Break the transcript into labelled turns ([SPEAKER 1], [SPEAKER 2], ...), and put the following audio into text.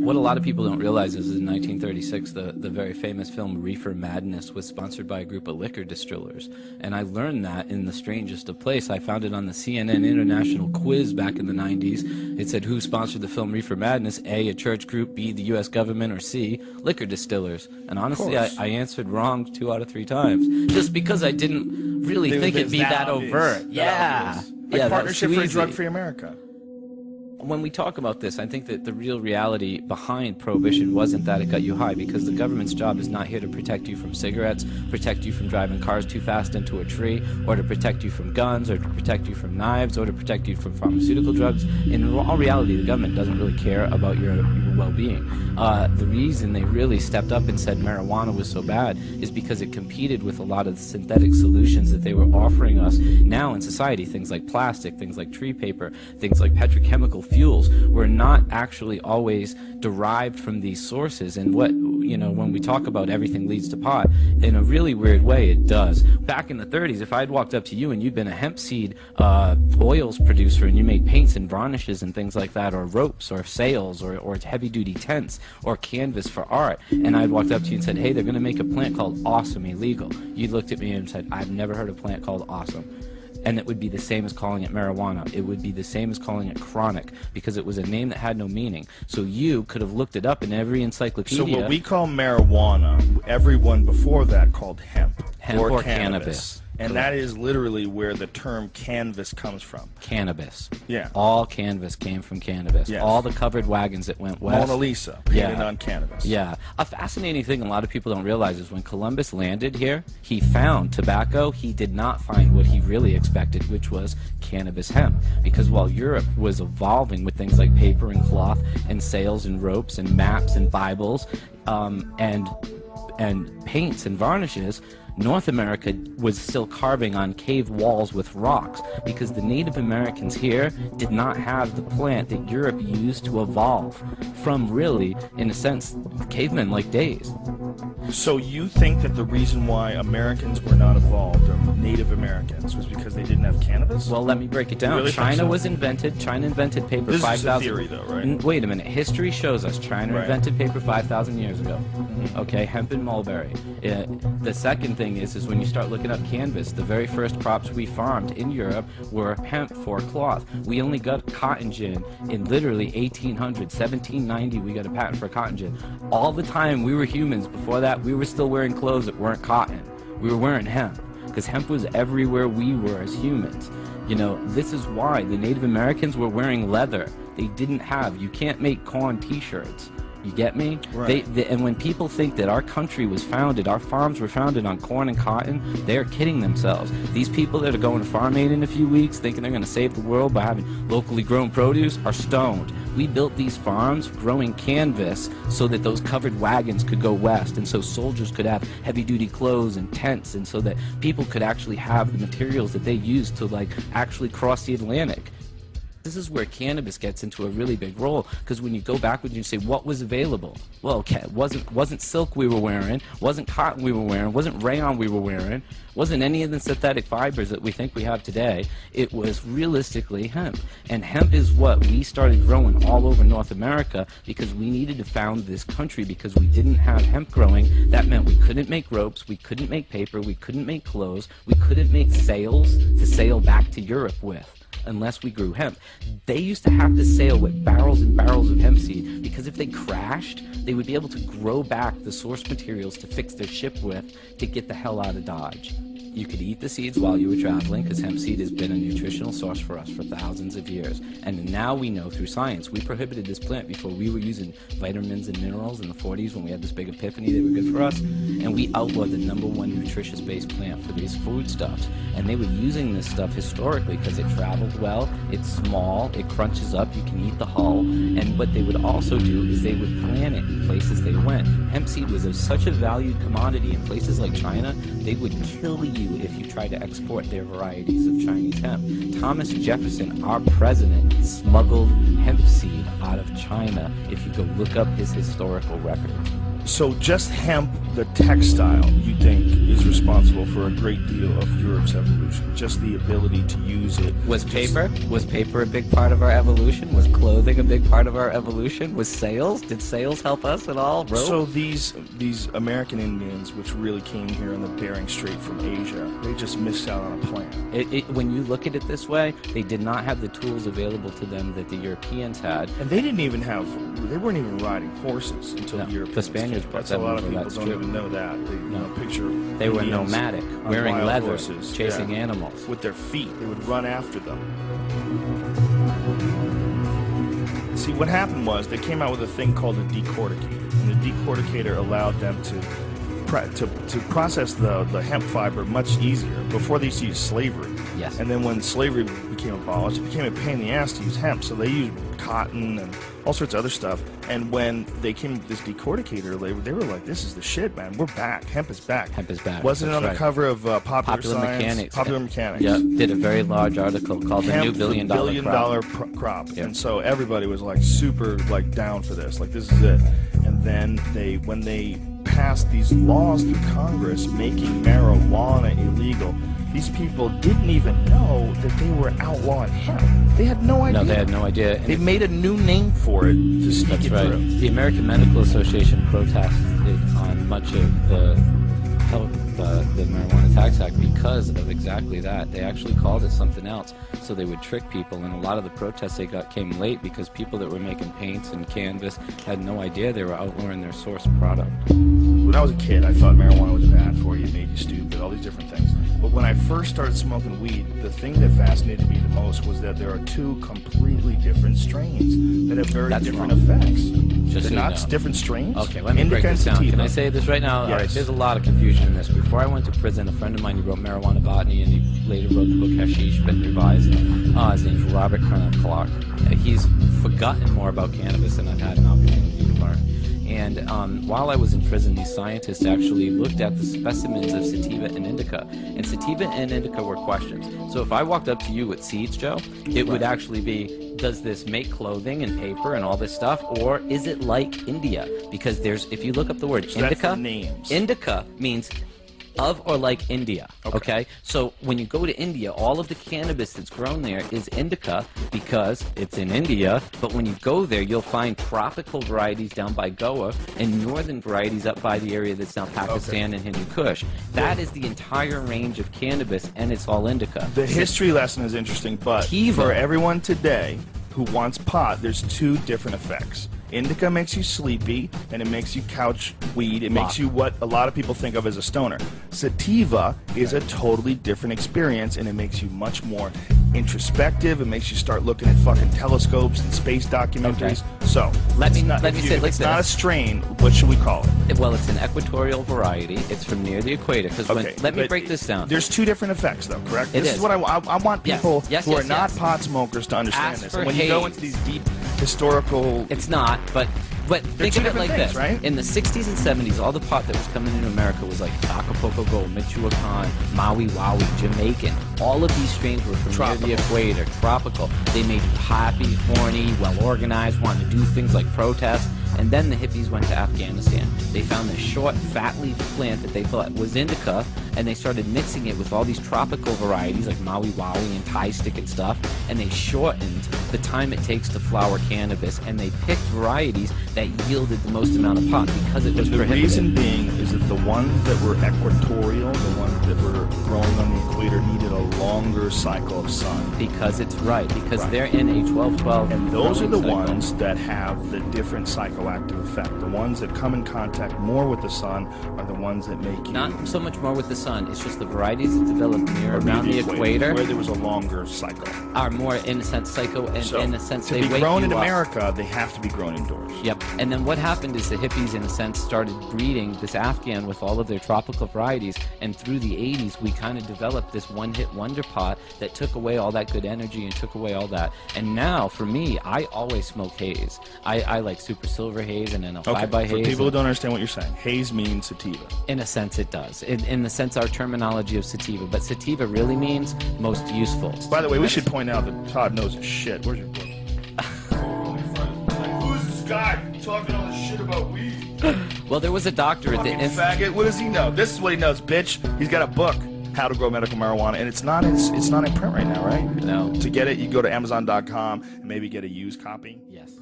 [SPEAKER 1] What a lot of people don't realize is in 1936, the very famous film Reefer Madness was sponsored by a group of liquor distillers. And I learned that in the strangest of place. I found it on the CNN International Quiz back in the 90s. It said, who sponsored the film Reefer Madness? A church group, B, the U.S. government, or C, liquor distillers. And honestly, I answered wrong 2 out of 3 times. Just because I didn't really think it'd be that overt. Yeah.
[SPEAKER 2] Like Partnership for a Drug-Free America.
[SPEAKER 1] When we talk about this, I think that the real reality behind prohibition wasn't that it got you high, because the government's job is not here to protect you from cigarettes, protect you from driving cars too fast into a tree, or to protect you from guns, or to protect you from knives, or to protect you from pharmaceutical drugs. In all reality, the government doesn't really care about your well-being. The reason they really stepped up and said marijuana was so bad is because it competed with a lot of the synthetic solutions that they were offering us now in society. Things like plastic, things like tree paper, things like petrochemical fuels were not actually always derived from these sources. And what, when we talk about everything leads to pot, in a really weird way it does. Back in the 30s, if I'd walked up to you and you'd been a hemp seed oils producer and you made paints and varnishes and things like that, or ropes or sails or heavy duty tents or canvas for art, and I'd walked up to you and said, hey, they're going to make a plant called Awesome illegal, you looked at me and said, I've never heard of a plant called Awesome. And it would be the same as calling it marijuana. It would be the same as calling it chronic, because it was a name that had no meaning. So you could have looked it up in every encyclopedia.
[SPEAKER 2] So what we call marijuana, everyone before that called hemp
[SPEAKER 1] or cannabis.
[SPEAKER 2] And that is literally where the term canvas comes from.
[SPEAKER 1] Cannabis.
[SPEAKER 2] Yeah.
[SPEAKER 1] All canvas came from cannabis.
[SPEAKER 2] Yes.
[SPEAKER 1] All the covered wagons that went west.
[SPEAKER 2] Mona Lisa, painted on cannabis.
[SPEAKER 1] Yeah. A fascinating thing a lot of people don't realize is when Columbus landed here, he found tobacco. He did not find what he really expected, which was cannabis hemp. Because while Europe was evolving with things like paper and cloth and sails and ropes and maps and Bibles and paints and varnishes, North America was still carving on cave walls with rocks, because the Native Americans here did not have the plant that Europe used to evolve from, really, in a sense, cavemen-like days.
[SPEAKER 2] So you think that the reason why Americans were not evolved, or Native Americans, was because they didn't have cannabis?
[SPEAKER 1] Well, let me break it down.
[SPEAKER 2] Really
[SPEAKER 1] China invented paper 5,000...
[SPEAKER 2] This is a theory, though, right?
[SPEAKER 1] Wait a minute. History shows us China invented paper 5,000 years ago. Okay, hemp and mulberry. The second thing is when you start looking up canvas, the very first crops we farmed in Europe were hemp for cloth. We only got cotton gin in literally 1800, 1790 we got a patent for cotton gin. All the time we were humans before that, we were still wearing clothes that weren't cotton. We were wearing hemp, because hemp was everywhere we were as humans. This is why the Native Americans were wearing leather. They didn't have, you can't make corn t-shirts. You get me?
[SPEAKER 2] Right.
[SPEAKER 1] And when people think that our country was founded, our farms were founded on corn and cotton, they're kidding themselves. These people that are going to Farm Aid in a few weeks, thinking they're going to save the world by having locally grown produce, are stoned. We built these farms growing canvas so that those covered wagons could go west, and so soldiers could have heavy-duty clothes and tents, and so that people could actually have the materials that they used to, actually cross the Atlantic. This is where cannabis gets into a really big role, because when you go backwards and you say what was available, well, wasn't silk we were wearing, wasn't cotton we were wearing, wasn't rayon we were wearing, wasn't any of the synthetic fibers that we think we have today. It was realistically hemp. And hemp is what we started growing all over North America, because we needed to found this country, because we didn't have hemp growing. That meant we couldn't make ropes, we couldn't make paper, we couldn't make clothes, we couldn't make sails to sail back to Europe with, unless we grew hemp. They used to have to sail with barrels and barrels of hemp seed, because if they crashed, they would be able to grow back the source materials to fix their ship with to get the hell out of Dodge. You could eat the seeds while you were traveling, because hemp seed has been a nutritional source for us for thousands of years. And now we know through science, we prohibited this plant before we were using vitamins and minerals in the 40s when we had this big epiphany that were good for us. And we outlawed the #1 nutritious-based plant for these foodstuffs. And they were using this stuff historically because it traveled well, it's small, it crunches up, you can eat the hull. And what they would also do is they would plant it in places they went. Hemp seed was such a valued commodity in places like China, they would kill you if you tried to export their varieties of Chinese hemp. Thomas Jefferson, our president, smuggled hemp seed out of China, if you go look up his historical record.
[SPEAKER 2] So just hemp, the textile, you think is responsible for a great deal of Europe's evolution? Just the ability to use it.
[SPEAKER 1] Was paper a big part of our evolution? Was clothing a big part of our evolution? Was sails? Did sails help us at all? Rope?
[SPEAKER 2] So these American Indians, which really came here in the Bering Strait from Asia, they just missed out on a plan.
[SPEAKER 1] When you look at it this way, they did not have the tools available to them that the Europeans had.
[SPEAKER 2] And they didn't even have, they weren't even riding horses until the Europeans
[SPEAKER 1] The Spaniards
[SPEAKER 2] came.
[SPEAKER 1] brought
[SPEAKER 2] That's a
[SPEAKER 1] them
[SPEAKER 2] lot of
[SPEAKER 1] over,
[SPEAKER 2] people
[SPEAKER 1] that's
[SPEAKER 2] don't
[SPEAKER 1] true.
[SPEAKER 2] even know that. They, you know, picture
[SPEAKER 1] They were
[SPEAKER 2] Indians
[SPEAKER 1] nomadic,
[SPEAKER 2] on
[SPEAKER 1] wearing
[SPEAKER 2] wild
[SPEAKER 1] leather,
[SPEAKER 2] horses,
[SPEAKER 1] chasing animals.
[SPEAKER 2] with their feet. They would run after them. See, what happened was they came out with a thing called a decorticator, and the decorticator allowed them to process the hemp fiber much easier. Before they used to use slavery.
[SPEAKER 1] Yes.
[SPEAKER 2] And then when slavery became abolished, it became a pain in the ass to use hemp, so they used cotton and all sorts of other stuff. And when they came with this decorticator, they were like, this is the shit, man. We're back. Hemp is back.
[SPEAKER 1] Hemp is back.
[SPEAKER 2] Wasn't it on the cover of Popular Science?
[SPEAKER 1] Mechanics.
[SPEAKER 2] Popular Mechanics.
[SPEAKER 1] Yeah, did a very large article called
[SPEAKER 2] Hemp,
[SPEAKER 1] The New Billion Dollar
[SPEAKER 2] Crop.
[SPEAKER 1] Yep.
[SPEAKER 2] And so everybody was like super like down for this. Like, this is it. And then when they passed these laws through Congress making marijuana illegal, these people didn't even know that they were outlawing hemp. They had no idea.
[SPEAKER 1] No, they had no idea.
[SPEAKER 2] They made a new name for it to sneak it through.
[SPEAKER 1] The American Medical Association protested on much of the Marijuana Tax Act because of exactly that. They actually called it something else, so they would trick people. And a lot of the protests they got came late because people that were making paints and canvas had no idea they were outlawing their source product.
[SPEAKER 2] When I was a kid, I thought marijuana was bad for you, it made you stupid, all these different things. But when I first started smoking weed, the thing that fascinated me the most was that there are two completely different strains that have very different effects.
[SPEAKER 1] Just
[SPEAKER 2] They're
[SPEAKER 1] so
[SPEAKER 2] not
[SPEAKER 1] you know.
[SPEAKER 2] different strains?
[SPEAKER 1] Okay, let me break this down. Can I say this right now?
[SPEAKER 2] Yes.
[SPEAKER 1] All right, there's a lot of confusion in this. Before I went to prison, a friend of mine, he wrote Marijuana Botany, and he later wrote the book Hashish, but revised. His name's Robert Clark. He's forgotten more about cannabis than I've had an opportunity to learn. And while I was in prison, these scientists actually looked at the specimens of sativa and indica. And sativa and indica were questions. So if I walked up to you with seeds, Joe, it would actually be, does this make clothing and paper and all this stuff? Or is it like India? Because if you look up the word
[SPEAKER 2] So
[SPEAKER 1] indica,
[SPEAKER 2] that's the names.
[SPEAKER 1] indica means of or like India, okay? So when you go to India, all of the cannabis that's grown there is indica because it's in India, but when you go there, you'll find tropical varieties down by Goa and northern varieties up by the area that's now Pakistan and Hindu Kush. That is the entire range of cannabis, and it's all indica.
[SPEAKER 2] The history lesson is interesting, but for everyone today who wants pot, there's two different effects. Indica makes you sleepy, and it makes you couch weed. It makes you what a lot of people think of as a stoner. Sativa is a totally different experience, and it makes you much more introspective. It makes you start looking at fucking telescopes and space documentaries. So,
[SPEAKER 1] let me say it
[SPEAKER 2] if
[SPEAKER 1] like
[SPEAKER 2] it's
[SPEAKER 1] this.
[SPEAKER 2] not a strain, what should we call it?
[SPEAKER 1] Well, it's an equatorial variety. It's from near the equator. Because let me break this down.
[SPEAKER 2] There's two different effects, though, correct?
[SPEAKER 1] This
[SPEAKER 2] is what I want people who are not pot smokers to understand
[SPEAKER 1] Ask
[SPEAKER 2] this.
[SPEAKER 1] for
[SPEAKER 2] And when you go into these deep historical...
[SPEAKER 1] It's not, but think of it like this.
[SPEAKER 2] Right?
[SPEAKER 1] In the 60s and 70s, all the pot that was coming into America was like Acapulco Gold, Michoacan, Maui Wowie, Jamaican. All of these strains were from near the equator, tropical. They made you happy, horny, well-organized, wanting to do things like protest. And then the hippies went to Afghanistan. They found this short, fat-leaf plant that they thought was indica, and they started mixing it with all these tropical varieties like Maui Wowie and Thai stick and stuff, and they shortened the time it takes to flower cannabis, and they picked varieties that yielded the most amount of pot because it was prohibited.
[SPEAKER 2] The reason being is that the ones that were equatorial, the ones that were growing on the equator, needed a longer cycle of sun.
[SPEAKER 1] Because it's because they're in a 12-12.
[SPEAKER 2] And those are the ones that have the different psychoactive effect. The ones that come in contact more with the sun are the ones that make you...
[SPEAKER 1] Not so much more with the sun, it's just the varieties that develop near around the equator,
[SPEAKER 2] where there was a longer cycle,
[SPEAKER 1] are more, in a sense, psycho, and
[SPEAKER 2] so,
[SPEAKER 1] in a sense,
[SPEAKER 2] to
[SPEAKER 1] they wake you
[SPEAKER 2] be grown in
[SPEAKER 1] up.
[SPEAKER 2] America, they have to be grown indoors.
[SPEAKER 1] Yep. And then what happened is the hippies, in a sense, started breeding this Afghan with all of their tropical varieties, and through the 80s, we kind of developed this one-hit wonder pot that took away all that good energy and took away all that. And now, for me, I always smoke haze. I like super silver haze and then a 5x haze.
[SPEAKER 2] For people who don't understand what you're saying, haze means sativa.
[SPEAKER 1] In a sense, it does. In the sense, our terminology of sativa. But sativa really means most useful.
[SPEAKER 2] By the way, we should point out that Todd knows his shit. Where's your book? Who's this guy talking all this shit about weed?
[SPEAKER 1] Well, there was a doctor at the
[SPEAKER 2] Fucking faggot. What does he know? This is what he knows, bitch. He's got a book, How to Grow Medical Marijuana, and it's not in print right now, right?
[SPEAKER 1] No.
[SPEAKER 2] To get it, you go to Amazon.com and maybe get a used copy.
[SPEAKER 1] Yes.